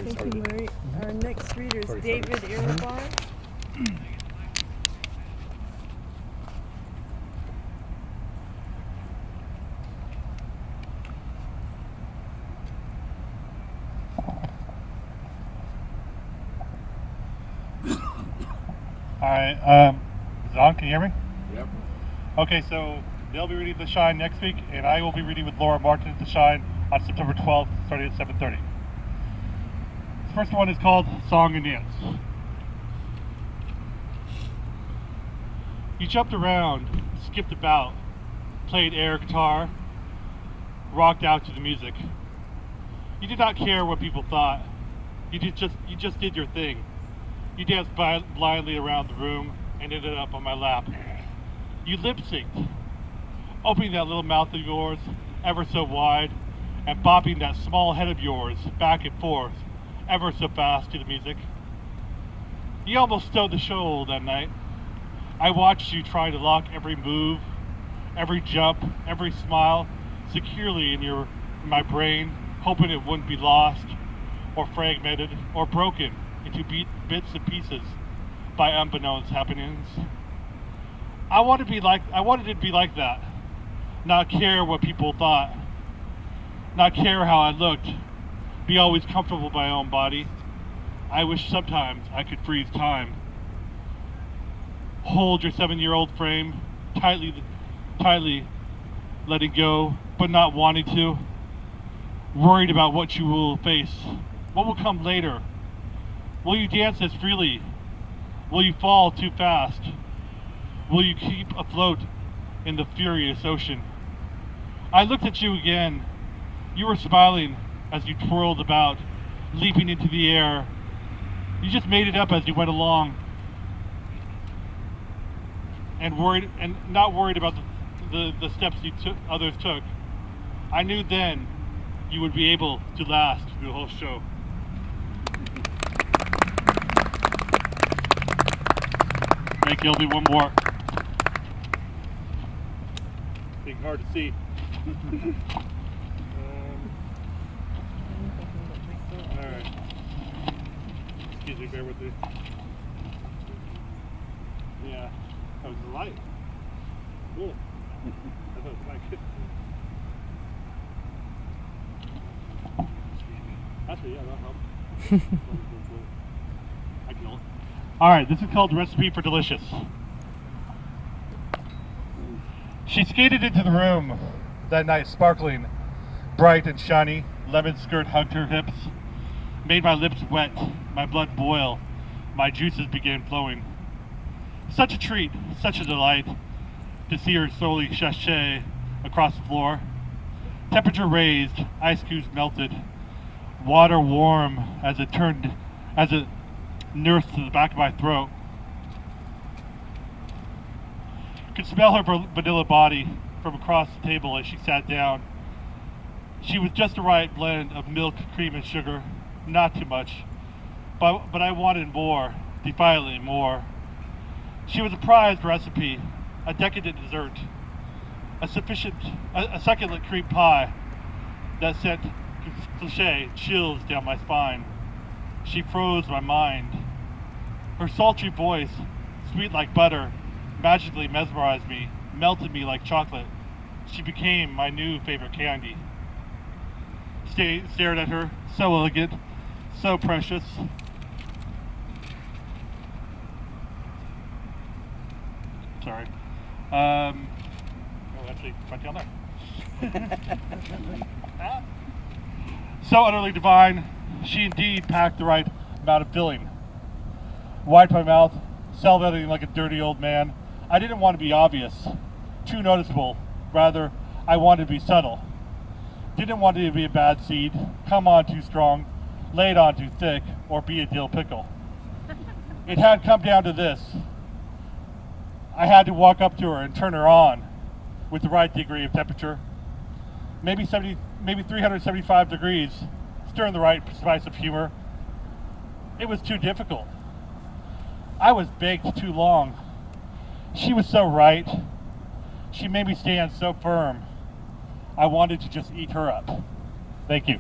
Thank you, Marie. Our next reader is David Irabon. Alright, is it on? Can you hear me? Yep. Okay, so they'll be reading The Shine next week, and I will be reading with Laura Martin at The Shine on September 12th, starting at 7:30. The first one is called Song and Dance. You jumped around, skipped about, played air guitar, rocked out to the music. You did not care what people thought. You just did your thing. You danced blindly around the room and ended up on my lap. You lip-synced, opening that little mouth of yours ever so wide and bopping that small head of yours back and forth ever so fast to the music. You almost stole the show that night. I watched you try to lock every move, every jump, every smile securely in my brain, hoping it wouldn't be lost or fragmented or broken into bits and pieces by unbeknownst happenings. I wanted it to be like that. Not care what people thought. Not care how I looked. Be always comfortable with my own body. I wish sometimes I could freeze time. Hold your 7-year-old frame tightly letting go, but not wanting to. Worried about what you will face. What will come later? Will you dance as freely? Will you fall too fast? Will you keep afloat in the furious ocean? I looked at you again. You were smiling as you twirled about, leaping into the air. You just made it up as you went along, and not worried about the steps others took. I knew then you would be able to last through the whole show. Thank you. I'll do one more. It's hard to see. Alright. Excuse me, bear with me. Yeah. That was the light. Cool. I thought it was like actually, yeah, that'll help. I can hold. Alright, this is called Recipe for Delicious. She skated into the room that night sparkling, bright and shiny. Lemon skirt hugged her hips, made my lips wet, my blood boil, my juices began flowing. Such a treat, such a delight to see her slowly sashay across the floor. Temperature raised, ice cubes melted, water warm as it nursed to the back of my throat. Could smell her vanilla body from across the table as she sat down. She was just the right blend of milk, cream, and sugar. Not too much, but I wanted more, defiantly more. She was a prized recipe, a decadent dessert, a succulent cream pie that sent cliché chills down my spine. She froze my mind. Her sultry voice, sweet like butter, magically mesmerized me, melted me like chocolate. She became my new favorite candy. Stared at her, so elegant, so precious. Sorry. Actually, right down there. So utterly divine, she indeed packed the right amount of filling. Wiped my mouth, salivating like a dirty old man. I didn't want to be obvious, too noticeable. Rather, I wanted to be subtle. Didn't want it to be a bad seed, come on too strong, lay it on too thick, or be a dill pickle. It had come down to this. I had to walk up to her and turn her on with the right degree of temperature. Maybe 375 degrees, stir in the right spice of humor. It was too difficult. I was baked too long. She was so right. She made me stand so firm. I wanted to just eat her up. Thank you.